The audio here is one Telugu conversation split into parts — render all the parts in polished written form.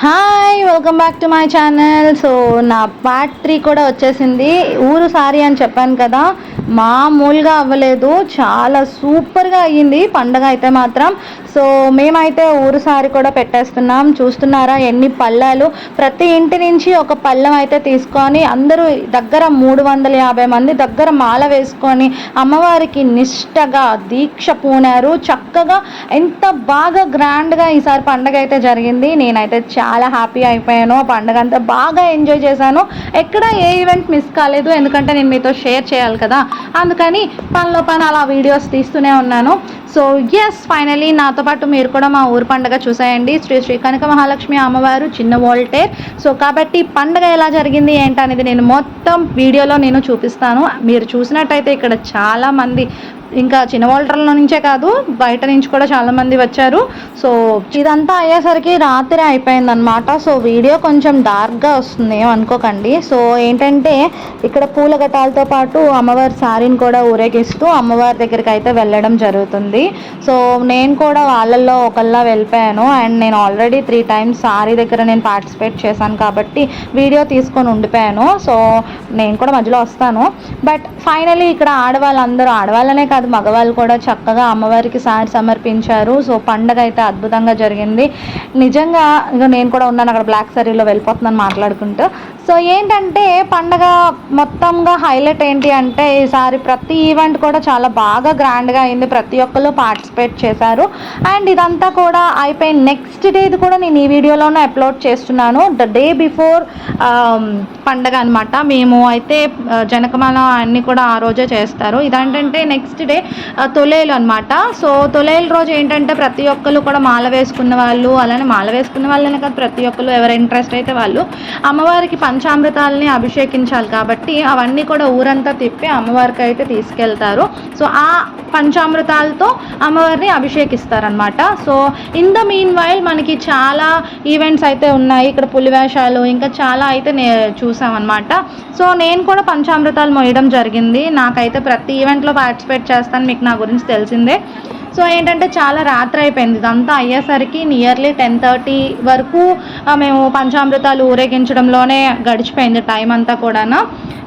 Hi, welcome back to my channel. So నా పార్ట్ 3 కూడా వచ్చేసింది. ఊరు సారీ అని చెప్పాను కదా, మామూలుగా అవ్వలేదు, చాలా సూపర్గా అయ్యింది పండగ అయితే మాత్రం. సో మేమైతే ఊరు సారీ కూడా పెట్టేస్తున్నాం. చూస్తున్నారా ఎన్ని పళ్ళాలు, ప్రతి ఇంటి నుంచి ఒక పళ్ళం అయితే తీసుకొని అందరూ దగ్గర 350 మంది దగ్గర మాల వేసుకొని అమ్మవారికి నిష్టగా దీక్ష పూనారు. చక్కగా ఎంత బాగా గ్రాండ్గా ఈసారి పండగ అయితే జరిగింది. నేనైతే చాలా హ్యాపీ అయిపోయాను. పండుగ అంతా బాగా ఎంజాయ్ చేశాను. ఎక్కడ ఏ ఈవెంట్ మిస్ కాలేదు, ఎందుకంటే నేను మీతో షేర్ చేయాలి కదా, అందుకని పనిలో పని అలా వీడియోస్ తీస్తూనే ఉన్నాను. సో ఎస్, ఫైనలీ నాతో పాటు మీరు కూడా మా ఊరు పండుగ చూసేయండి. శ్రీ శ్రీ కనక మహాలక్ష్మి అమ్మవారు చిన్న వోల్టేర్. సో కాబట్టి పండుగ ఎలా జరిగింది ఏంటనేది నేను మొత్తం వీడియోలో నేను చూపిస్తాను. మీరు చూసినట్టయితే ఇక్కడ చాలామంది, ఇంకా చిన్న వోల్టర్ల నుంచే కాదు బయట నుంచి కూడా చాలామంది వచ్చారు. సో ఇదంతా అయ్యేసరికి రాత్రి అయిపోయిందనమాట. సో వీడియో కొంచెం డార్క్గా వస్తుంది, ఏమనుకోకండి. సో ఏంటంటే ఇక్కడ పూల ఘటాలతో పాటు అమ్మవారి శారీని కూడా ఊరేగిస్తూ అమ్మవారి దగ్గరికి అయితే వెళ్ళడం జరుగుతుంది. సో నేను కూడా వాళ్ళల్లో ఒకళ్ళ వెళ్ళిపోయాను. అండ్ నేను ఆల్రెడీ 3 times శారీ దగ్గర నేను పార్టిసిపేట్ చేశాను కాబట్టి వీడియో తీసుకొని ఉండిపోయాను. సో నేను కూడా మధ్యలో వస్తాను. బట్ ఫైనలీ ఇక్కడ ఆడవాళ్ళందరూ, ఆడవాళ్ళనే కాదు మగవాళ్ళు కూడా చక్కగా అమ్మవారికి సారి సమర్పించారు. సో పండగ అయితే అద్భుతంగా జరిగింది నిజంగా. నేను కూడా ఉన్నాను అక్కడ బ్లాక్ సారీలో వెళ్ళిపోతున్నాను మాట్లాడుకుంటూ. సో ఏంటంటే పండగ మొత్తంగా హైలైట్ ఏంటి అంటే ఈసారి ప్రతి ఈవెంట్ కూడా చాలా బాగా గ్రాండ్గా అయింది. ప్రతి ఒక్కరు పార్టిసిపేట్ చేశారు. అండ్ ఇదంతా కూడా అయిపోయిన నెక్స్ట్ డేది కూడా నేను ఈ వీడియోలోనే అప్లోడ్ చేస్తున్నాను. ద డే బిఫోర్ పండగ అనమాట. మేము అయితే జనకమాల అన్నీ కూడా ఆ రోజే చేస్తారు. ఇదేంటంటే నెక్స్ట్ డే తొలేలు అనమాట. సో తొలేలు రోజు ఏంటంటే ప్రతి ఒక్కరు కూడా మాల వేసుకున్న వాళ్ళు, అలానే మాల వేసుకున్న వాళ్ళనే కాదు ప్రతి ఒక్కరు ఎవరి ఇంట్రెస్ట్ అయితే వాళ్ళు అమ్మవారికి పంచామృతాలని అభిషేకించాలి కాబట్టి అవన్నీ కూడా ఊరంతా తిప్పి అమ్మవారికి అయితే తీసుకెళ్తారు. సో ఆ పంచామృతాలతో అమ్మవారిని అభిషేకిస్తారనమాట. So in the meanwhile మనకి చాలా ఈవెంట్స్ అయితే ఉన్నాయి. ఇక్కడ పులివేషాలు ఇంకా చాలా అయితే చూసామన్నమాట. సో నేను కూడా పంచామృతాలు మోయడం జరిగింది. నాకైతే ప్రతి ఈవెంట్లో పార్టిసిపేట్ చేస్తాను, మీకు నా గురించి తెలిసిందే. సో ఏంటంటే చాలా రాత్రి అయిపోయింది. ఇదంతా అయ్యేసరికి నియర్లీ 10:30 వరకు మేము పంచామృతాలు ఊరేగించడంలోనే గడిచిపోయింది టైం అంతా కూడా.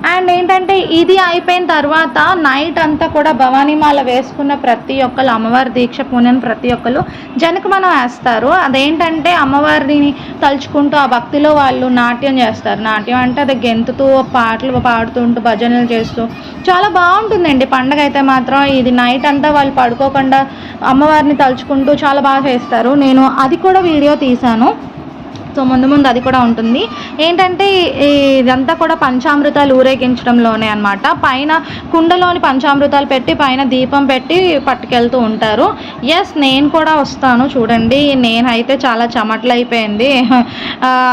అండ్ ఏంటంటే ఇది అయిపోయిన తర్వాత నైట్ అంతా కూడా భవానీమాల వేసుకున్న ప్రతి ఒక్కరు, అమ్మవారి దీక్ష పూనిన ప్రతి ఒక్కరు జనకమనం వేస్తారు. అదేంటంటే అమ్మవారిని తలుచుకుంటూ ఆ భక్తిలో వాళ్ళు నాట్యం చేస్తారు. నాట్యం అంటే అది గెంతుతూ పాటలు పాడుతుంటూ భజనలు చేస్తూ చాలా బాగుంటుందండి పండగ అయితే మాత్రం. ఇది నైట్ అంతా వాళ్ళు పడుకోకుండా అమ్మవారిని తలుచుకుంటూ చాలా బాగా చేస్తారు. నేను అది కూడా వీడియో తీశాను. సో ముందు అది కూడా ఉంటుంది. ఏంటంటే ఇదంతా కూడా పంచామృతాలు ఊరేగించడంలోనే అనమాట. పైన కుండలోని పంచామృతాలు పెట్టి పైన దీపం పెట్టి పట్టుకెళ్తూ ఉంటారు. ఎస్, నేను కూడా వస్తాను చూడండి. నేనైతే చాలా చెమటలు అయిపోయింది,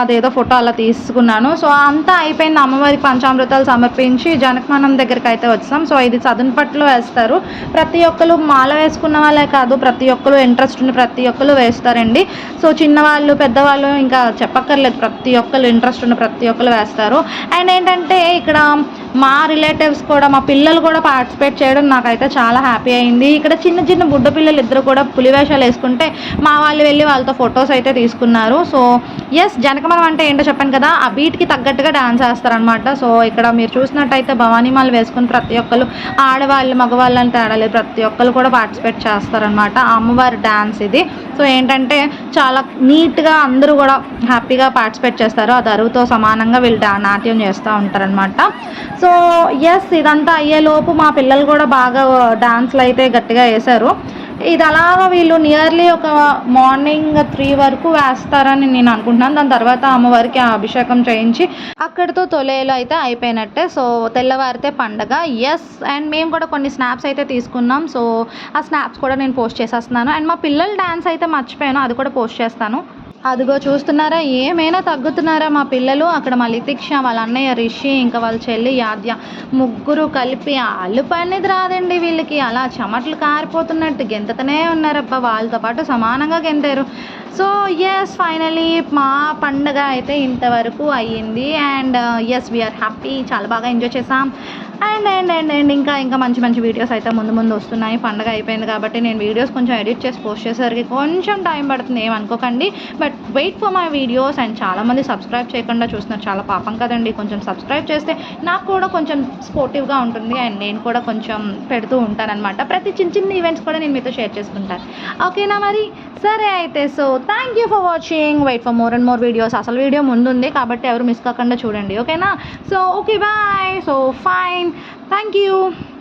అదేదో ఫోటో అలా తీసుకున్నాను. సో అంతా అయిపోయింది. అమ్మవారికి పంచామృతాలు సమర్పించి జనకమానం దగ్గరికి అయితే వచ్చాం. సో ఇది సదనపట్లో వేస్తారు. ప్రతి ఒక్కరు మాల వేసుకున్న వాళ్ళే కాదు, ప్రతి ఒక్కరు ఇంట్రెస్ట్ ఉన్న ప్రతి ఒక్కరు వేస్తారండి. సో చిన్నవాళ్ళు పెద్దవాళ్ళు ఇంకా చెప్పక్కర్లేదు, ప్రతి ఒక్కరు ఇంట్రెస్ట్ ఉన్న ప్రతి ఒక్కరు వేస్తారు. అండ్ ఏంటంటే ఇక్కడ మా రిలేటివ్స్ కూడా, మా పిల్లలు కూడా పార్టిసిపేట్ చేయడం నాకైతే చాలా హ్యాపీ అయింది. ఇక్కడ చిన్న చిన్న బుడ్డ పిల్లలు ఇద్దరు కూడా పులివేషాలు వేసుకుంటే మా వాళ్ళు వెళ్ళి వాళ్ళతో ఫొటోస్ అయితే తీసుకున్నారు. సో ఎస్, జనకమనం అంటే ఏంటో చెప్పాను కదా, ఆ బీట్కి తగ్గట్టుగా డాన్స్ వేస్తారనమాట. సో ఇక్కడ మీరు చూసినట్టయితే భవానీమాలు వేసుకుని ప్రతి ఒక్కరు, ఆడవాళ్ళు మగవాళ్ళు అని తేడా లేదు, ప్రతి ఒక్కరు కూడా పార్టిసిపేట్ చేస్తారనమాట. అమ్మవారి డ్యాన్స్ ఇది. సో ఏంటంటే చాలా నీట్గా అందరూ కూడా హ్యాపీగా పార్టిసిపేట్ చేస్తారు. అది అరువుతో సమానంగా వీళ్ళు నాట్యం చేస్తూ ఉంటారనమాట. సో ఎస్, ఇదంతా అయ్యేలోపు మా పిల్లలు కూడా బాగా డాన్స్లు అయితే గట్టిగా వేశారు. ఇది అలాగా వీళ్ళు నియర్లీ ఒక మార్నింగ్ 3 వరకు వేస్తారని నేను అనుకుంటున్నాను. దాని తర్వాత అమ్మవారికి అభిషేకం చేయించి అక్కడితో తొలేలు అయితే అయిపోయినట్టే. సో తెల్లవారితే పండగ. ఎస్, అండ్ మేము కూడా కొన్ని స్నాప్స్ అయితే తీసుకున్నాం. సో ఆ స్నాప్స్ కూడా నేను పోస్ట్ చేసేస్తున్నాను. అండ్ మా పిల్లల డ్యాన్స్ అయితే మర్చిపోయాను, అది కూడా పోస్ట్ చేస్తాను. అదిగో చూస్తున్నారా, ఏమైనా తగ్గుతున్నారా మా పిల్లలు. అక్కడ మా లితిక్ష, వాళ్ళ అన్నయ్య రిషి, ఇంకా వాళ్ళ చెల్లి యాద్య, ముగ్గురు కలిపి అలుపు అనేది రాదండి వీళ్ళకి. అలా చెమటలు కారిపోతున్నట్టు గెంతతనే ఉన్నారబ్బా, వాళ్ళతో పాటు సమానంగా గెంతారు. సో ఎస్, ఫైనలీ మా పండుగ అయితే ఇంతవరకు అయ్యింది. అండ్ ఎస్, వీఆర్ హ్యాపీ, చాలా బాగా ఎంజాయ్ చేసాం. అండ్ ఇంకా మంచి మంచి వీడియోస్ అయితే ముందు వస్తున్నాయి. పండగ అయిపోయింది కాబట్టి నేను వీడియోస్ కొంచెం ఎడిట్ చేసి పోస్ట్ చేసేసరికి కొంచెం టైం పడుతుంది, ఏమనుకోకండి. But wait for my videos. And చాలామంది సబ్స్క్రైబ్ చేయకుండా చూస్తున్నారు, చాలా పాపం కదండి. కొంచెం సబ్స్క్రైబ్ చేస్తే నాకు కూడా కొంచెం స్పోర్టివ్గా ఉంటుంది అండ్ నేను కూడా కొంచెం పెడుతూ ఉంటానన్నమాట. ప్రతి చిన్న ఈవెంట్స్ కూడా నేను మీతో షేర్ చేసుకుంటాను. ఓకేనా మరి? సరే అయితే so thank you for watching. Wait for more and more videos. అసలు వీడియో ముందుంది కాబట్టి ఎవరు మిస్ కాకుండా చూడండి. ఓకేనా? So okay bye. So fine. Thank you.